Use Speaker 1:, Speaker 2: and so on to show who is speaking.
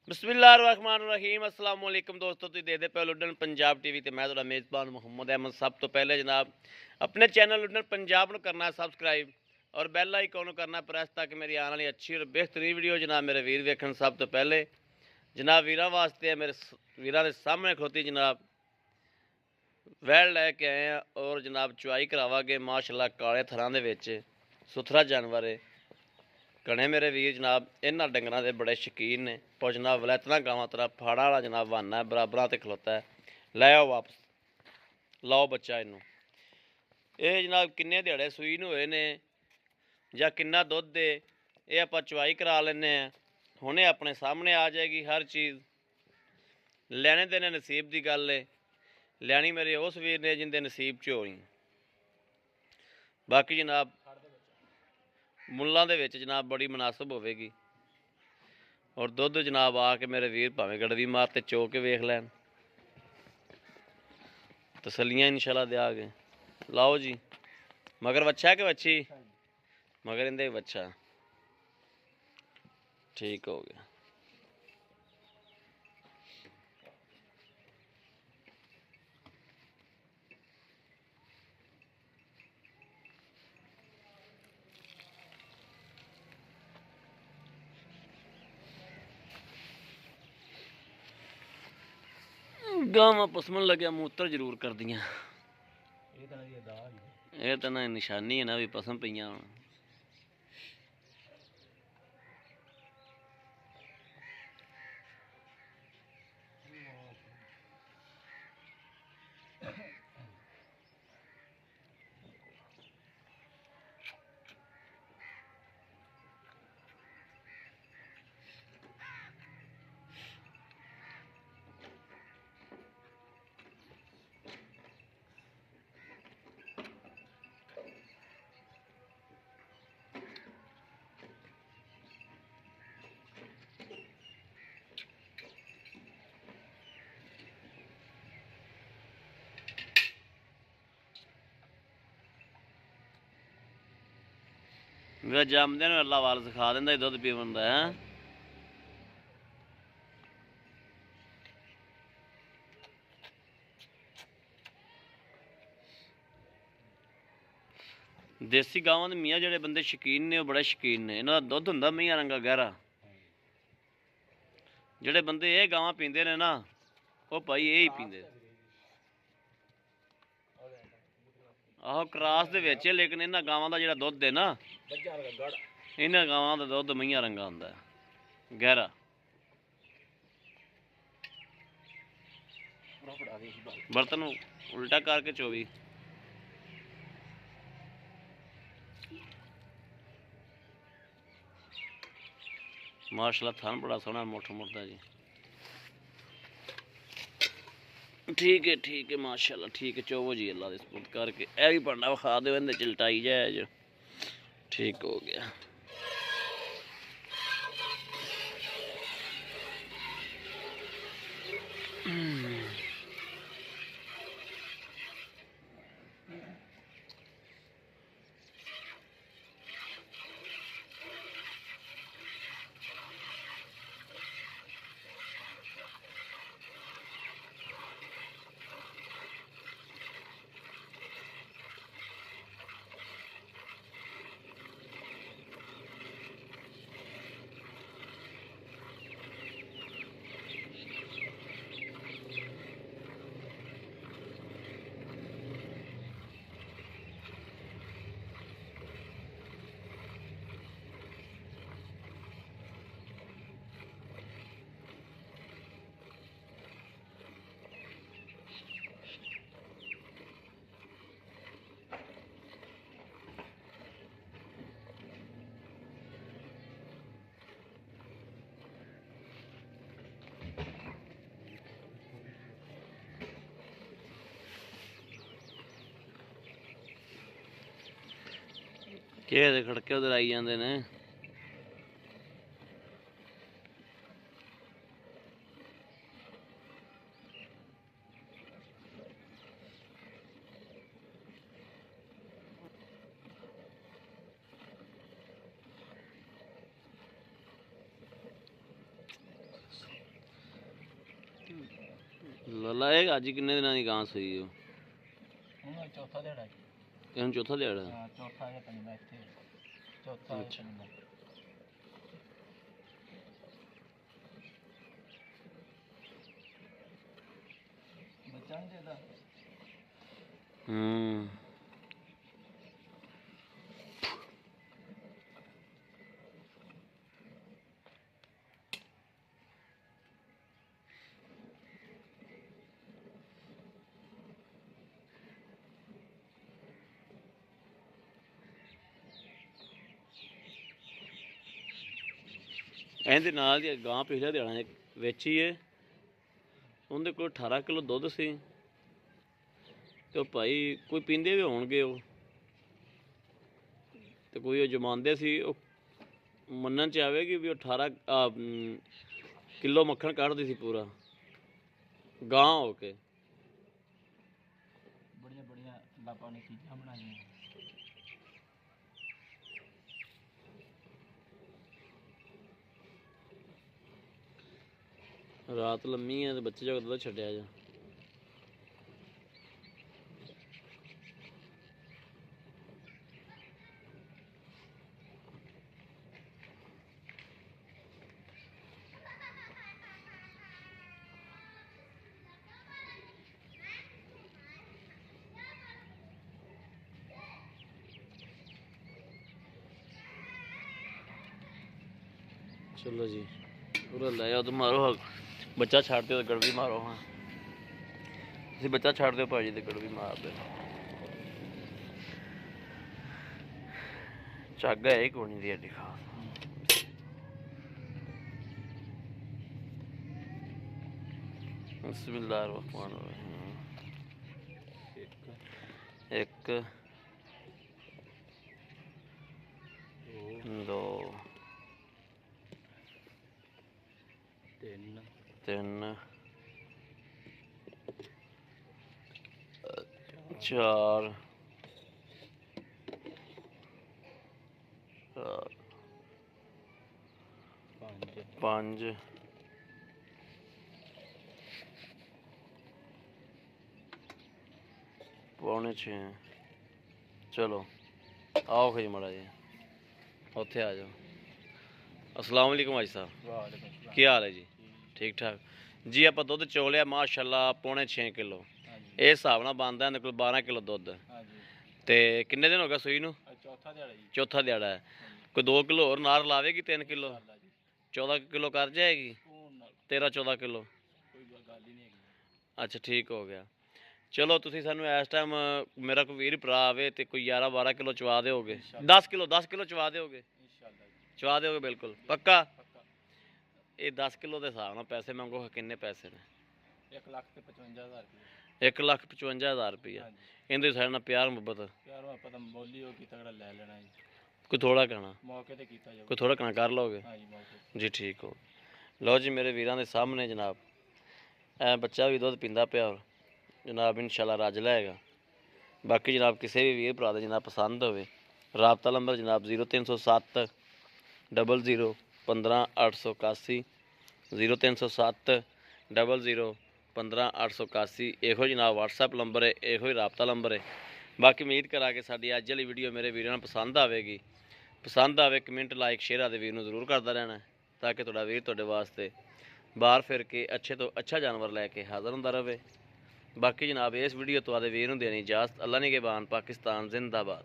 Speaker 1: बिस्मिल्लाहिर्रहमानिर्रहीम अस्सलाम वालेकुम दोस्तों, तुम देखते पे लुडन पंजाब टीवी ते मैं तुहाडा मेज़बान मुहम्मद अहमद। सब तो पहले जनाब अपने चैनल लुडन पंजाब को करना सबसक्राइब और बैल आइकन करना प्रेस ताकि मेरी आने वाली अच्छी और बेहतरीन वीडियो जनाब मेरे वीर वेखन। सब तो पहले जनाब वीरां वास्ते है, मेरे वीरां के सामने खलोती जनाब वैल लैके आए हैं और जनाब चुआई करावांगे माशाअल्लाह। काले थरां दे विच सुथरा जानवर है। घने मेरे वीर जनाब इन्होंने डंगर के बड़े शौकीन ने और जनाब वलैतना गावां तरह फाड़ा वाला जनाब बहाना है, बराबर से खलोता है। लै आओ वापस, लाओ बच्चा इनू। ये जनाब किन्ने दिहाड़े सूई नूं होए ने या किन्ना दुध दे, ये आपां चुआई करा लैने हैं। हुणे अपने सामने आ जाएगी हर चीज़। लैने देने नसीब की गल है, लैनी मेरे उस वीर ने जिंदे नसीब च होई। बाकी जनाब मुल्लां दे विच जनाब बड़ी मुनासिब होवेगी और दुध जनाब आके मेरे वीर भावें गड़वी मार ते चो के वेख लैन, तसलियां इंशाल्लाह देआगे। लाओ जी, मगर बच्चा है कि बच्ची? मगर इंदे बच्चा ठीक हो गया। गावां पसमन लग्या मूत्र जरूर कर दियां। ये तो ना निशानी है ना भी पसम पईयां हुण। मेरा जमदे नूं अल्लाह वाल सिखा दिंदा दुध पीवन दा है। देसी गावां दे मियाँ जेह्ड़े बंदे शौकीन ने, बड़े शौकीन ने। इन्हां दा दुध हुंदा मियाँ रंगा गहरा। जेह्ड़े बंदे ये गावां पींदे ने ना, वो भाई ये ही पींदे। आहो क्रास दे विच, लेकिन इन्हां गावां दा जेह्ड़ा दुध है ना, इन्हां गावां दा दुध मियाँ रंगा हुंदा है, गहरा। बर्तन उल्टा करके चोवी। माशाल्लाह थान बड़ा सोहना मुठ मुठदा जी। ठीक है माशाल्लाह ठीक है। चोवो जी अल्लाह दे सपुर्द करके। ए भी भांडा विखा दो, इहदे च लटाई जाए जो। ठीक हो गया। किहे खड़के उधर आई जाते ने। ਲੱਲਾ ਇਹ ਅੱਜ ਕਿੰਨੇ ਦਿਨਾਂ ਦੀ ਗਾਂ ਸੂਈ ਉਹ?
Speaker 2: ਹੁਣ ਚੌਥਾ ਦਿਹਾੜਾ
Speaker 1: ਇਹਨੂੰ ਚੌਥਾ ਦਿਹਾੜਾ?
Speaker 2: ਹਾਂ ਚੌਥਾ ਜਾਂ ਪੰਜਵਾਂ ਇੱਥੇ ਚੌਥਾ ਜਾਂ ਪੰਜਵਾਂ। ਬੱਚਾ ਨਹੀਂ ਦੇਦਾ।
Speaker 1: ਇਹਦੇ ਨਾਲ ਦੀ ਗਾਂ ਪਿਛਲੇ ਦਿਹਾੜਾ ਵੇਚੀ ਏ, ਉਹਦੇ ਕੋਲ 18 ਕਿਲੋ ਦੁੱਧ ਸੀ ਤੇ ਉਹ ਭਾਈ ਕੋਈ ਪੀਂਦੇ ਵੀ ਹੋਣਗੇ ਉਹ, ਤੇ ਕੋਈ ਉਹ ਜਮਾਉਂਦੇ ਸੀ, ਉਹ ਮੰਨਣ ਚ ਆਵੇਗੀ ਵੀ ਉਹ 18 ਕਿਲੋ ਮੱਖਣ ਕੱਢਦੀ ਸੀ ਪੂਰਾ ਗਾਂ ਹੋ ਕੇ।
Speaker 2: ਬੜੀਆਂ ਬੜੀਆਂ ਬਾਪਾ ਨੇ ਚੀਜ਼ਾਂ ਬਣਾਈਆਂ।
Speaker 1: ਰਾਤ ਲੰਮੀ ਆ ਤੇ ਬੱਚੇ ਜਗਤ ਦਾ ਛੱਡਿਆ ਜਾ। चलो जी पूरा लाया तो मारो बच्चा छाड़ दो गड़वी मारो। हाँ तुम बच्चा छाड़ दो भाजी तो गड़वी मार दो। झग है कोनी दी एडी खास। बिस्मिल्लाहिर्रहमानिर्रहीम। एक दो तीन चार पांच पौने 6। चलो आओ खी माड़ा जी उत्थे आ जाओ। अस्सलाम वालेकुम भाई साहब, की हाल है जी? ठीक ठाक जी। आप दुध चोलिया माशाल्लाह पौने 6 किलो ये हिसाब नाल बनदा है। कोल 12 किलो दुध ते किन्ने दिन हो गए सूई नूं? चौथा दिहाड़ा है। कोई 2 किलो होर नार लावेगी 3 किलो 14 किलो कर जाएगी। 13-14 किलो। अच्छा ठीक हो गया। चलो तुसीं सानूं इस टाइम मेरा कोई वीर भरा आवे ते कोई 11-12 किलो चवा दोगे? 10 किलो चवा दोगे? चवा दोगे बिल्कुल पक्का? ये 10 किलो के हिसाब नाल पैसे मंगो किन्ने पैसे ने? 1,55,000 रुपया। इहदे साढ़े नाल प्यार मुहब्बत कोई थोड़ा कहना कोई थोड़ा कहना कर लोगे जी? ठीक हो। लो जी मेरे वीरां दे सामने जनाब ए बच्चा भी दुध पींदा पिया और जनाब इंशाल्लाह रज लएगा। बाकी जनाब किसी भी वीर भरा दे जनाब पसंद होवे राबता नंबर जनाब 0307 00 15 881 0307 00 15 881 ਇਹੋ जनाब WhatsApp नंबर है, ਇਹੋ राबता नंबर है। बाकी उम्मीद करा कि साडी अज वाली वीडियो मेरे वीरों नूं पसंद आएगी। पसंद आवे कमेंट लाइक शेयर आदे वीर नूं जरूर करता रहना ताकि तुहाडा वीर तुहाडे वास्ते बाहर फिर के अच्छे तो अच्छा जानवर लैके हाज़र हुंदा रहे। बाकी जनाब इस वीडियो तो आदे वीर नूं देनी इजाज़त। अल्लाह निगहबान। पाकिस्तान जिंदाबाद।